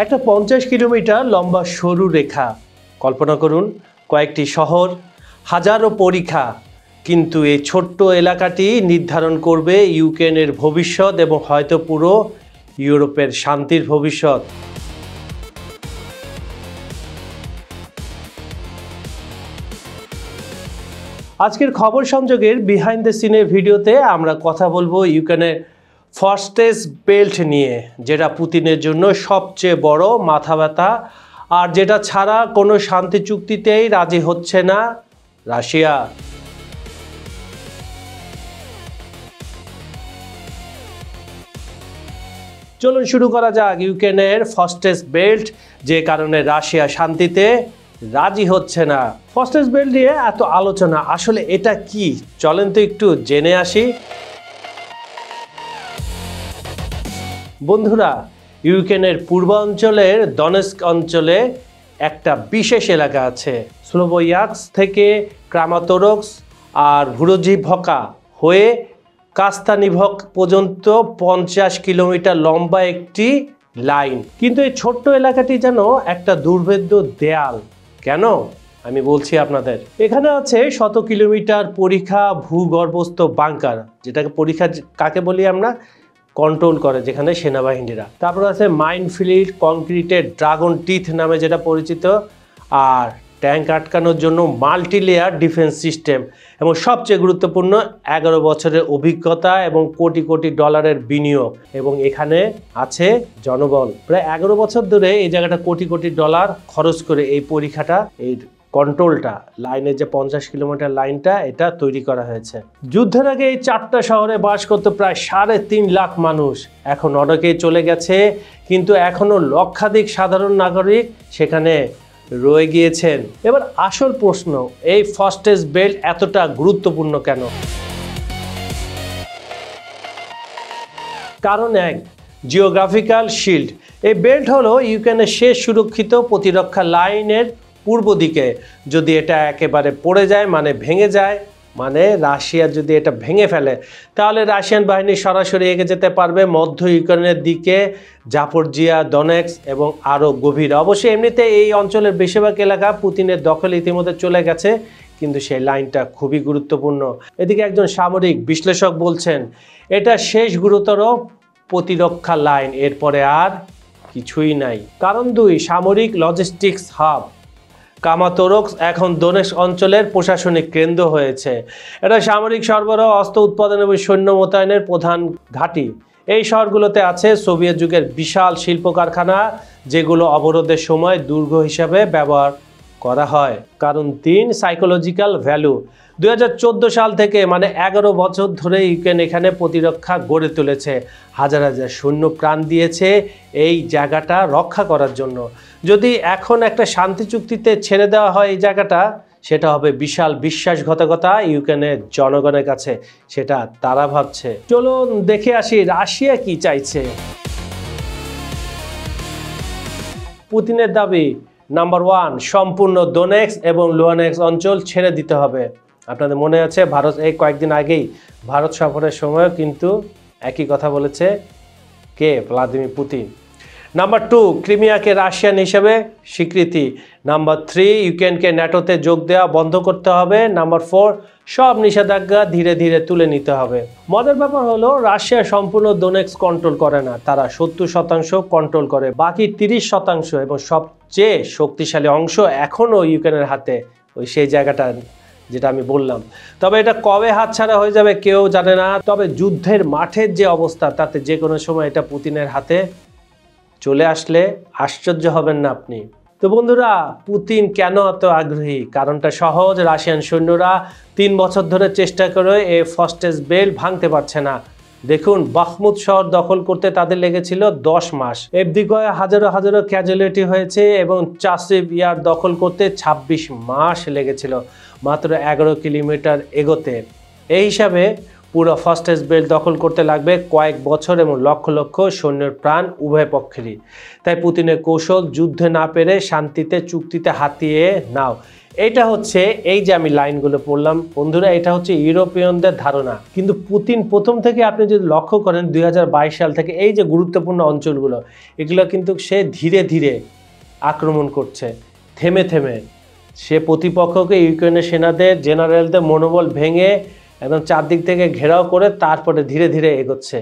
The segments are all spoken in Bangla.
একটা 50 কিলোমিটার লম্বা সরু রেখা, কল্পনা করুন কয়েকটি শহর, হাজারো পরীক্ষা, কিন্তু এই ছোট্ট এলাকাটি নির্ধারণ করবে ইউক্রেনের ভবিষ্যৎ এবং হয়তো পুরো ইউরোপের শান্তির ভবিষ্যৎ। আজকের খবর সংযোগের বিহাইন্ড দ্য সিনের ভিডিওতে আমরা কথা বলবো ইউক্রেনের ফস্টেস বেল্ট নিয়ে, যেটা পুতিনের জন্য সবচেয়ে বড় মাথা ব্যথা আর যেটা ছাড়া কোনো শান্তি চুক্তিতেই রাজি হচ্ছে না রাশিয়া। চলুন শুরু করা যাক ইউক্রেনের ফস্টেস বেল্ট, যে কারণে রাশিয়া শান্তিতে রাজি হচ্ছে না। ফস্টেস বেল্ট নিয়ে এত আলোচনা, আসলে এটা কি? চলেন তো একটু জেনে আসি। বন্ধুরা, ইউক্রেনের পূর্বাঞ্চলের দনেস্ক অঞ্চলে একটা বিশেষ এলাকা আছে। স্লোভিয়াস্ক থেকে ক্রামাতোরস্ক আর ভুরোজিভকা হয়ে কাস্তানিভক পর্যন্ত 50 কিলোমিটার লম্বা একটি লাইন। কিন্তু এই ছোট্ট এলাকাটি যেন একটা দুর্ভেদ্য দেয়াল। কেন? আমি বলছি আপনাদের। এখানে আছে শত কিলোমিটার পরীক্ষা ভূগর্ভস্থ বাংকার, যেটাকে পরীক্ষা কাকে বলি আমরা, কন্ট্রোল করে যেখানে সেনাবাহিনীরা। তারপর আছে মাইনফিল্ড, কংক্রিটের ড্রাগন টিথ নামে যেটা পরিচিত, আর ট্যাঙ্ক আটকানোর জন্য মাল্টি লেয়ার ডিফেন্স সিস্টেম, এবং সবচেয়ে গুরুত্বপূর্ণ 11 বছরের অভিজ্ঞতা এবং কোটি কোটি ডলারের বিনিয়োগ। এবং এখানে আছে জনবল। প্রায় 11 বছর ধরে এই জায়গাটা কোটি কোটি ডলার খরচ করে এই পরীক্ষাটা, এই কন্ট্রোলটা, লাইনের যে 50 কিলোমিটার লাইনটা, এটা তৈরি করা হয়েছে। যুদ্ধের আগে এই 4টা শহরে বাস করতো প্রায় 3.5 লাখ মানুষ। এখন অনেকেই চলে গেছে, কিন্তু এখনো লক্ষাধিক সাধারণ নাগরিক সেখানে রয়ে গিয়েছেন। এবার আসল প্রশ্ন, এই ফস্টেস বেল্ট এতটা গুরুত্বপূর্ণ কেন? কারণ এক, জিওগ্রাফিক্যাল শিল্ড। এই বেল্ট হলো ইউক্রেনের শেষ সুরক্ষিত প্রতিরক্ষা লাইনের পূর্ব দিকে। যদি এটা একেবারে পড়ে যায়, মানে ভেঙে যায়, মানে রাশিয়া যদি এটা ভেঙে ফেলে, তাহলে রাশিয়ান বাহিনী সরাসরি এগিয়ে যেতে পারবে মধ্য ইউক্রেনের দিকে, জাপোরজিয়া, দনেক্স এবং আরও গভীর। অবশ্যই এমনিতে এই অঞ্চলের বেশিরভাগ এলাকা পুতিনের দখলে ইতিমধ্যে চলে গেছে, কিন্তু সেই লাইনটা খুবই গুরুত্বপূর্ণ। এদিকে একজন সামরিক বিশ্লেষক বলছেন এটা শেষ গুরুতর প্রতিরক্ষা লাইন, এরপরে আর কিছুই নাই। কারণ 2, সামরিক লজিস্টিক্স হাব। ক্রামাতোরস্ক এখন দোনেস্ক অঞ্চলের প্রশাসনিক কেন্দ্র হয়েছে। এটা সামরিক সরবরাহ, অস্ত্র উৎপাদন এবং সৈন্য মোতায়েনের প্রধান ঘাঁটি। এই শহরগুলোতে আছে সোভিয়েত যুগের বিশাল শিল্প কারখানা, যেগুলো অবরোধের সময় দুর্গ হিসাবে ব্যবহার করা হয়। কারণ 3, সাইকোলজিক্যাল ভ্যালু। 2014 সাল থেকে, মানে 11 বছর ধরে ইউক্রেন এখানে প্রতিরক্ষা গড়ে তুলেছে। হাজার হাজার সৈন্য প্রাণ দিয়েছে এই জায়গাটা রক্ষা করার জন্য। যদি এখন একটা শান্তি চুক্তিতে ছেড়ে দেওয়া হয় এই জায়গাটা, সেটা হবে বিশাল বিশ্বাসঘাতকতা ইউক্রেনের জনগণের কাছে, সেটা তারা ভাবছে। চলুন দেখে আসি রাশিয়া কি চাইছে। পুতিনের দাবি, নাম্বার 1, সম্পূর্ণ দোনেক্স এবং লুহানেক্স অঞ্চল ছেড়ে দিতে হবে। আপনাদের মনে আছে ভারত এই কয়েকদিন আগেই ভারত সফরের সময়ও কিন্তু একই কথা বলেছে কে? Vladimir Putin. নাম্বার 2, ক্রিমিয়াকে রাশিয়ান হিসেবে স্বীকৃতি। নাম্বার 3, ইউক্রেনকে ন্যাটোতে যোগ দেওয়া বন্ধ করতে হবে। নাম্বার 4, সব নিষেধাজ্ঞা ধীরে ধীরে তুলে নিতে হবে। মজার ব্যাপার হলো রাশিয়া সম্পূর্ণ দোনেক্স কন্ট্রোল করে না, তারা 70% কন্ট্রোল করে। বাকি 30% এবং সবচেয়ে শক্তিশালী অংশ এখনও ইউক্রেনের হাতে, ওই সেই জায়গাটা যেটা আমি বললাম। তবে এটা কবে হাতছাড়া হয়ে যাবে কেউ জানে না। তবে যুদ্ধের মাঠের যে অবস্থা, তাতে যে কোনো সময় এটা পুতিনের হাতে চলে আসলে আশ্চর্য হবেন না আপনি। তো বন্ধুরা, পুতিন কেন এত আগ্রহী? কারণটা সহজ, রাশিয়ান সৈন্যরা 3 বছর ধরে চেষ্টা করে এই ফস্টেস বেল্ট ভাঙতে পারছে না। দেখুন, বাখমুত শহর দখল করতে তাদের লেগেছিল 10 মাস। এদিকে হাজারো হাজারো ক্যাজুয়ালিটি হয়েছে, এবং চাসিভ ইয়ার দখল করতে 26 মাস লেগেছিল মাত্র 11 কিলোমিটার এগোতে। এই হিসাবে পুরো ফার্স্টেজ বেল্ট দখল করতে লাগবে কয়েক বছর এবং লক্ষ লক্ষ সৈন্যের প্রাণ উভয় পক্ষেরই। তাই পুতিনের কৌশল যুদ্ধে না পেরে শান্তিতে চুক্তিতে হাতিয়ে নাও। এটা হচ্ছে এই যে আমি লাইনগুলো পড়লাম বন্ধুরা, এটা হচ্ছে ইউরোপিয়ানদের ধারণা। কিন্তু পুতিন প্রথম থেকে আপনি যদি লক্ষ্য করেন 2022 সাল থেকে এই যে গুরুত্বপূর্ণ অঞ্চলগুলো, এগুলো কিন্তু সে ধীরে ধীরে আক্রমণ করছে, থেমে থেমে। সে প্রতিপক্ষকে ইউক্রেনের সেনাদের জেনারেলদের মনোবল ভেঙে একদম চারদিক থেকে ঘেরাও করে তারপরে ধীরে ধীরে এগোচ্ছে।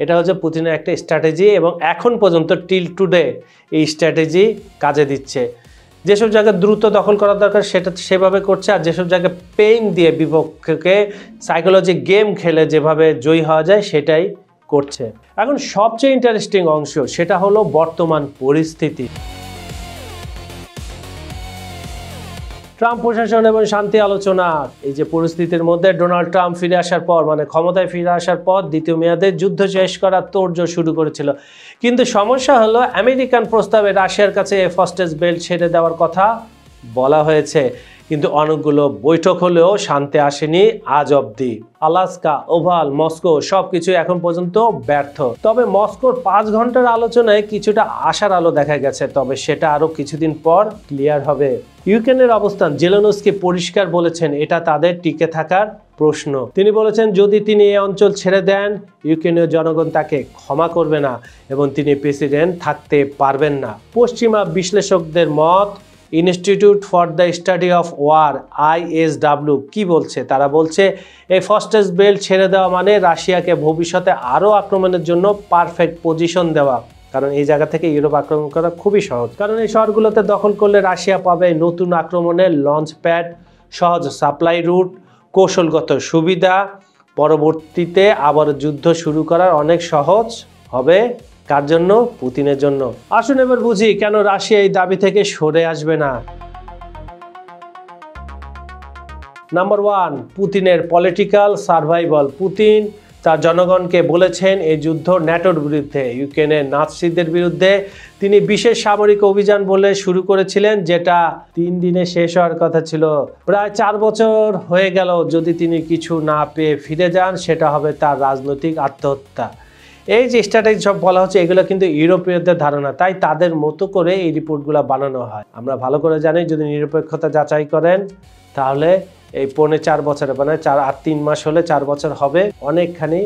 এটা হচ্ছে পুতিনের একটা স্ট্র্যাটেজি এবং এখন পর্যন্ত টিল টুডে এই স্ট্র্যাটেজি কাজে দিচ্ছে। যেসব জায়গায় দ্রুত দখল করা দরকার সেটা সেভাবে করছে, আর যেসব জায়গায় পেইন দিয়ে বিপক্ষকে সাইকোলজি গেম খেলে যেভাবে জয়ী হওয়া যায় সেটাই করছে। এখন সবচেয়ে ইন্টারেস্টিং অংশ সেটা হলো বর্তমান পরিস্থিতি। ট্রাম্প প্রশাসন এবং শান্তি আলোচনা, এই যে পরিস্থিতির মধ্যে ডোনাল্ড ট্রাম্প ফিরে আসার পর মানে ক্ষমতায় ফিরে আসার পর দ্বিতীয় মেয়াদে যুদ্ধ শেষ করার তোড়জোড় শুরু করেছিল। কিন্তু সমস্যা হলো আমেরিকান প্রস্তাবে রাশিয়ার কাছে ফার্স্টেজ বেল্ট ছেড়ে দেওয়ার কথা বলা হয়েছে, কিন্তু অনেকগুলো বৈঠক হলেও শান্তি আসেনি আজ অবধি। আলাস্কা, ওভাল, মস্কো সবকিছু এখন পর্যন্ত ব্যর্থ। তবে মস্কোর 5 ঘন্টার আলোচনায় কিছুটা আশার আলো দেখা গেছে, তবে সেটা আরো কিছুদিন পর ক্লিয়ার হবে। ইউক্রেনের অবস্থান জেলেনস্কি পরিষ্কার বলেছেন এটা তাদের টিকে থাকার প্রশ্ন। তিনি বলেছেন যদি তিনি এই অঞ্চল ছেড়ে দেন ইউক্রেনীয় জনগণ তাকে ক্ষমা করবে না এবং তিনি প্রেসিডেন্ট থাকতে পারবেন না। পশ্চিমা বিশ্লেষকদের মত Institute for the Study of War ISW কি বলছে, তারা বলছে এই ফার্স্টেজ বেল্ট ছেড়ে দেওয়া মানে রাশিয়াকে ভবিষ্যতে আরও আক্রমণের জন্য পারফেক্ট পজিশন দেওয়া। কারণ এই জায়গা থেকে ইউরোপ আক্রমণ করা খুবই সহজ, কারণ এই শহরগুলোতে দখল করলে রাশিয়া পাবে নতুন আক্রমণের লঞ্চ প্যাড, সহজ সাপ্লাই রুট, কৌশলগত সুবিধা, পরবর্তীতে আবার যুদ্ধ শুরু করার অনেক সহজ হবে। কার জন্য? পুতিনের জন্য। আসুন এবার বুঝি কেন রাশিয়া এই দাবি থেকে সরে আসবে না। নাম্বার 1, পুতিনের পলিটিক্যাল সার্ভাইভাল। পুতিন তার জনগণকে বলেছেন এই যুদ্ধ ন্যাটোর বিরুদ্ধে, ইউক্রেনের নাৎসিদের বিরুদ্ধে। তিনি বিশেষ সামরিক অভিযান বলে শুরু করেছিলেন, যেটা 3 দিনে শেষ হওয়ার কথা ছিল। প্রায় 4 বছর হয়ে গেল। যদি তিনি কিছু না পেয়ে ফিরে যান সেটা হবে তার রাজনৈতিক আত্মহত্যা। এই যে স্ট্র্যাটেজি সব বলা হচ্ছে এগুলো কিন্তু ইউরোপীয়দের ধারণা, তাই তাদের মতো করে এই রিপোর্টগুলো বানানো হয়। আমরা ভালো করে জানি যদি নিরপেক্ষতা যাচাই করেন তাহলে এই 4.5 বছরে মানে 4 আর 3 মাস হলে 4 বছর হবে, অনেকখানি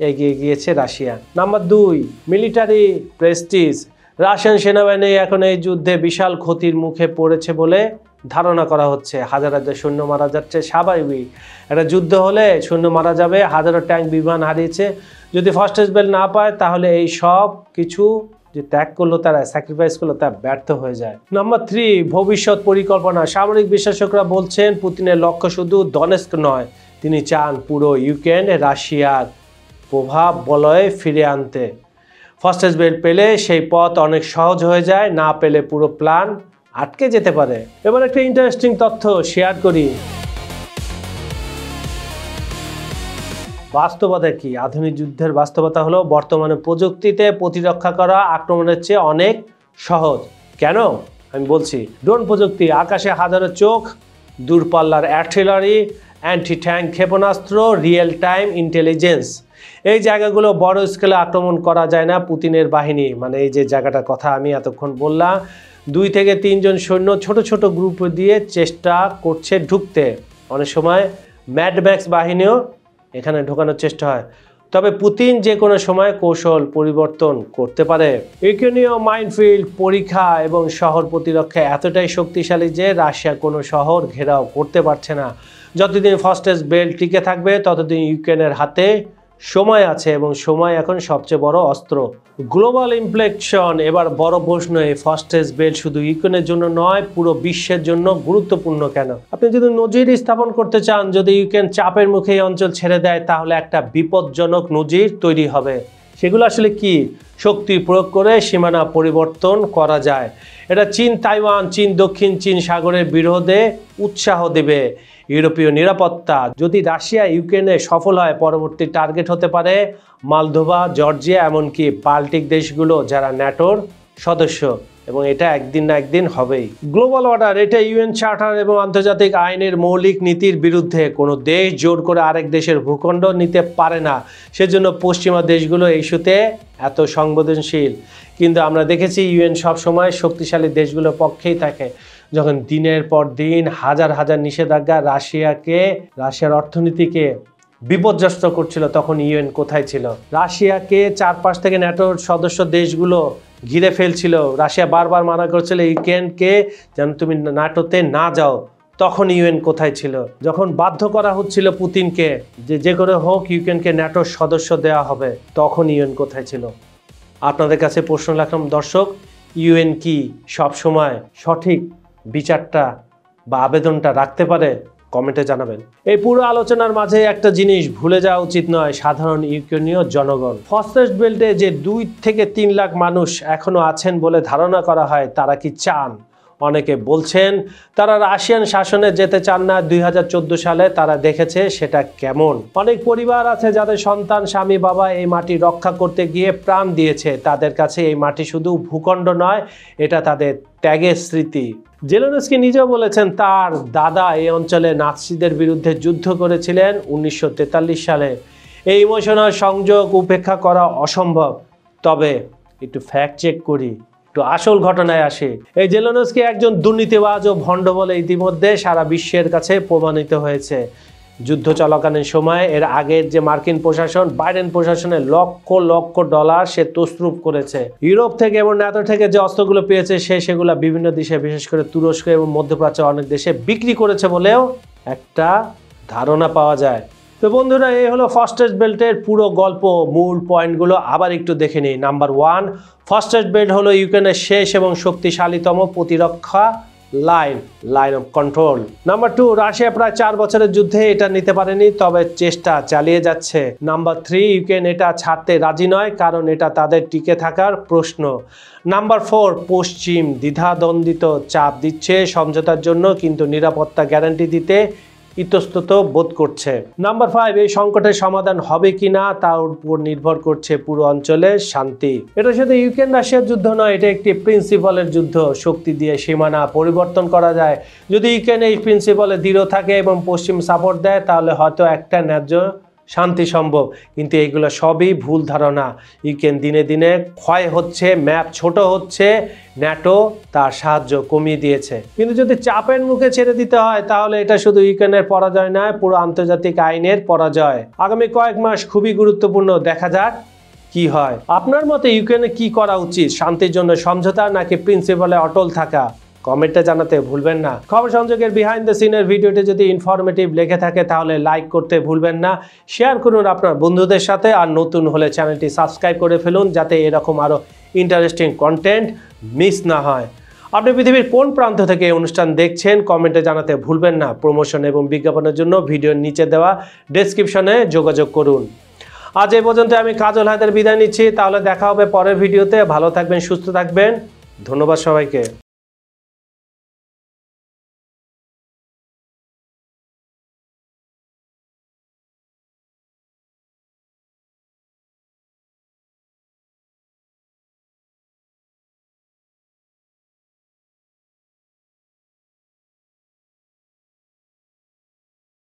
এগিয়ে গিয়েছে Russia. Number 2, military Prestige. Russian সেনাবাহিনী এখন এই যুদ্ধে বিশাল ক্ষতির মুখে পড়েছে বলে ধারণা করা হচ্ছে। হাজার হাজার সৈন্য মারা যাচ্ছে, স্বাভাবিক। একটা যুদ্ধ হলে সৈন্য মারা যাবে, হাজারো ট্যাঙ্ক বিমান হারিয়েছে। যদি ফার্স্টেজ বেল্ট না পায় তাহলে এই সব কিছু যে ত্যাগ করলো তারা, স্যাক্রিফাইস করলো, তা ব্যর্থ হয়ে যায়। নাম্বার 3, ভবিষ্যৎ পরিকল্পনা। সামরিক বিশ্লেষকরা বলছেন পুতিনের লক্ষ্য শুধু দনেস্ক নয়, তিনি চান পুরো ইউক্রেন রাশিয়ার প্রভাব বলয়ে ফিরে আনতে। ফার্স্টেজ বেল্ট পেলে সেই পথ অনেক সহজ হয়ে যায়, না পেলে পুরো প্ল্যান আটকে যেতে পারে। এবার একটা ইন্টারেস্টিং তথ্য শেয়ার করি। বাস্তবতা কি? আধুনিক যুদ্ধের বাস্তবতা হলো বর্তমানে প্রযুক্তিতে প্রতিরক্ষা করা আক্রমণের চেয়ে অনেক সহজ। কেন? আমি বলছি। ড্রোন প্রযুক্তি, আকাশে হাজারো চোখ, দূরপাল্লার আর্টিলারি, অ্যান্টি ট্যাঙ্ক ক্ষেপণাস্ত্র, রিয়েল টাইম ইন্টেলিজেন্স। এই জায়গাগুলো বড় স্কেলে আক্রমণ করা যায় না পুতিনের বাহিনী, মানে এই যে জায়গাটার কথা আমি এতক্ষণ বললাম, 2 থেকে 3 জন সৈন্য ছোট ছোট গ্রুপ দিয়ে চেষ্টা করছে ঢুকতে। অনেক সময় ম্যাডম্যাক্স বাহিনীও এখানে ঢোকানোর চেষ্টা হয়। তবে পুতিন যে কোনো সময় কৌশল পরিবর্তন করতে পারে। ইউক্রেনীয় মাইনফিল্ড, পরীক্ষা এবং শহর প্রতিরক্ষা এতটাই শক্তিশালী যে রাশিয়া কোনো শহর ঘেরাও করতে পারছে না। যতদিন ফার্স্টেজ বেল্ট টিকে থাকবে ততদিন ইউক্রেনের হাতে সময় আছে, এবং সময় এখন সবচেয়ে বড় অস্ত্র। গ্লোবাল ইমপ্লেকশন। এবার বড় প্রশ্ন, এই ফার্স্টেজ বেল্ট শুধু ইউক্রেনের জন্য নয়, পুরো বিশ্বের জন্য গুরুত্বপূর্ণ কেন? আপনি যদি নজির স্থাপন করতে চান, যদি ইউক্রেন চাপের মুখে এই অঞ্চল ছেড়ে দেয় তাহলে একটা বিপজ্জনক নজির তৈরি হবে। সেগুলো আসলে কি? শক্তি প্রয়োগ করে সীমানা পরিবর্তন করা যায়। এটা চীন তাইওয়ান, চীন দক্ষিণ চীন সাগরের বিরোধে উৎসাহ দেবে। ইউরোপীয় নিরাপত্তা। যদি রাশিয়া ইউক্রেনে সফল হয় পরবর্তী টার্গেট হতে পারে মালদোভা, জর্জিয়া, এমনকি বাল্টিক দেশগুলো যারা ন্যাটোর সদস্য এবং এটা একদিন না একদিন হবেই। গ্লোবাল অর্ডার এটা ইউএন চার্টার এবং আন্তর্জাতিক আইনের মৌলিক নীতির বিরুদ্ধে। কোনো দেশ জোর করে আরেক দেশের ভূখণ্ড নিতে পারে না, সেজন্য পশ্চিমা দেশগুলো এই ইস্যুতে এত সংবেদনশীল। কিন্তু আমরা দেখেছি ইউএন সবসময় শক্তিশালী দেশগুলোর পক্ষেই থাকে। যখন দিনের পর দিন হাজার হাজার নিষেধাজ্ঞা রাশিয়ার অর্থনীতিকে বিপর্যস্ত করছিল, তখন ইউএন কোথায় ছিল? রাশিয়াকে চারপাশ থেকে ন্যাটোর সদস্য দেশগুলো ঘিরে ফেলছিল। রাশিয়া বারবার মানা করছিল ইউক্রেনকে যেন তুমি ন্যাটোতে না যাও, তখন ইউএন কোথায় ছিল? যখন বাধ্য করা হচ্ছিল পুতিনকে যে করে হোক ইউক্রেনকে ন্যাটোর সদস্য দেওয়া হবে, তখন ইউএন কোথায় ছিল? আপনাদের কাছে প্রশ্ন রাখলাম দর্শক, ইউএন কি সবসময় সঠিক বিচারটা বা আবেদনটা রাখতে পারে? কমেন্টে জানাবেন। এই পুরো আলোচনার মাঝে একটা জিনিস ভুলে যাওয়া উচিত নয়, সাধারণ ইউক্রেনীয় জনগণ। ফার্স্ট বেল্টে যে 2 থেকে 3 লাখ মানুষ এখনো আছেন বলে ধারণা করা হয়, তারা কি চান? অনেকে বলছেন তারা রাশিয়ান শাসনে যেতে চান না। 2014 সালে তারা দেখেছে সেটা কেমন। অনেক পরিবার আছে যাদের সন্তান, স্বামী, বাবা এই মাটি রক্ষা করতে গিয়ে প্রাণ দিয়েছে। তাদের কাছে এই মাটি শুধু ভূখণ্ড নয়, এটা তাদের ত্যাগের স্মৃতি। জেলেনস্কি নিজেও বলেছেন তার দাদা এই অঞ্চলে নাৎসিদের বিরুদ্ধে যুদ্ধ করেছিলেন 1943 সালে। এই ইমোশনাল সংযোগ উপেক্ষা করা অসম্ভব। তবে একটু ফ্যাক্ট চেক করি, একটু আসল ঘটনায় আসে। এই জেলেনস্কি একজন দুর্নীতিবাজ ও ভণ্ড বলে ইতিমধ্যে সারা বিশ্বের কাছে প্রমাণিত হয়েছে। যুদ্ধ চলাকালীন সময়ে এর আগের যে মার্কিন প্রশাসন, বাইডেন প্রশাসনের লক্ষ লক্ষ ডলার সে তছরূপ করেছে। ইউরোপ থেকে এবং ন্যাটো থেকে যে অস্ত্রগুলো পেয়েছে সেগুলো বিভিন্ন দেশে, বিশেষ করে তুরস্ক এবং মধ্যপ্রাচ্যের অনেক দেশে বিক্রি করেছে বলেও একটা ধারণা পাওয়া যায়। তো বন্ধুরা, এই হলো ফার্স্ট বেল্টের পুরো গল্প। মূল পয়েন্টগুলো আবার একটু দেখে নিই। নাম্বার 1, ফার্স্ট বেল্ট হলো ইউক্রেনের শেষ এবং শক্তিশালীতম প্রতিরক্ষা line of control. Number 2, Russia প্রায় 4 বছরের যুদ্ধে এটা নিতে পারেনি, তবে চেষ্টা চালিয়ে যাচ্ছে। নাম্বার 3, ইউক্রেন এটা ছাড়তে রাজি নয়, কারণ এটা তাদের টিকে থাকার প্রশ্ন। নাম্বার 4, পশ্চিম দ্বিধাদ্বন্দ্বিত চাপ দিচ্ছে সমঝোতার জন্য, কিন্তু নিরাপত্তা গ্যারান্টি দিতে ইতস্তত বোধ করছে। নাম্বার 5, এই সংকটের সমাধান হবে কিনা তার উপর নির্ভর করছে পুরো অঞ্চলের শান্তি। এটা শুধু ইউক্রেন রাশিয়ার যুদ্ধ নয়, এটা একটি প্রিন্সিপালের যুদ্ধ। শক্তি দিয়ে সীমানা পরিবর্তন করা যায়। যদি ইউক্রেন এই প্রিন্সিপালে দৃঢ় থাকে এবং পশ্চিম সাপোর্ট দেয়, তাহলে হয়তো একটা ন্যায্য শান্তি সম্ভব। কিন্তু এইগুলো সবই ভুল ধারণা। ইউক্রেন দিনে দিনে ক্ষয় হচ্ছে, ম্যাপ ছোট হচ্ছে, ন্যাটো তার সাহায্য কমিয়ে দিয়েছে। কিন্তু যদি চাপের মুখে ছেড়ে দিতে হয়, তাহলে এটা শুধু ইউক্রেনের পরাজয় নয়, পুরো আন্তর্জাতিক আইনের পরাজয়। আগামী কয়েক মাস খুবই গুরুত্বপূর্ণ, দেখা যাক কি হয়। আপনার মতে ইউক্রেনে কি করা উচিত? শান্তির জন্য সমঝোতা নাকি প্রিন্সিপালে অটল থাকা? কমেন্টে জানাতে ভুলবেন না। খবর সংযোগের বিহাইন্ড দ্য সিনের ভিডিওটি যদি ইনফরমেটিভ লেগে থাকে তাহলে লাইক করতে ভুলবেন না, শেয়ার করুন আপনার বন্ধুদের সাথে, আর নতুন হলে চ্যানেলটি সাবস্ক্রাইব করে ফেলুন যাতে এরকম আরও ইন্টারেস্টিং কন্টেন্ট মিস না হয়। আপনি পৃথিবীর কোন প্রান্ত থেকে এই অনুষ্ঠান দেখছেন কমেন্টে জানাতে ভুলবেন না। প্রমোশন এবং বিজ্ঞাপনের জন্য ভিডিওর নিচে দেওয়া ডেসক্রিপশনে যোগাযোগ করুন। আজ এই পর্যন্ত আমি কাজল হায়দার বিদায় নিচ্ছি। তাহলে দেখা হবে পরের ভিডিওতে। ভালো থাকবেন, সুস্থ থাকবেন। ধন্যবাদ সবাইকে।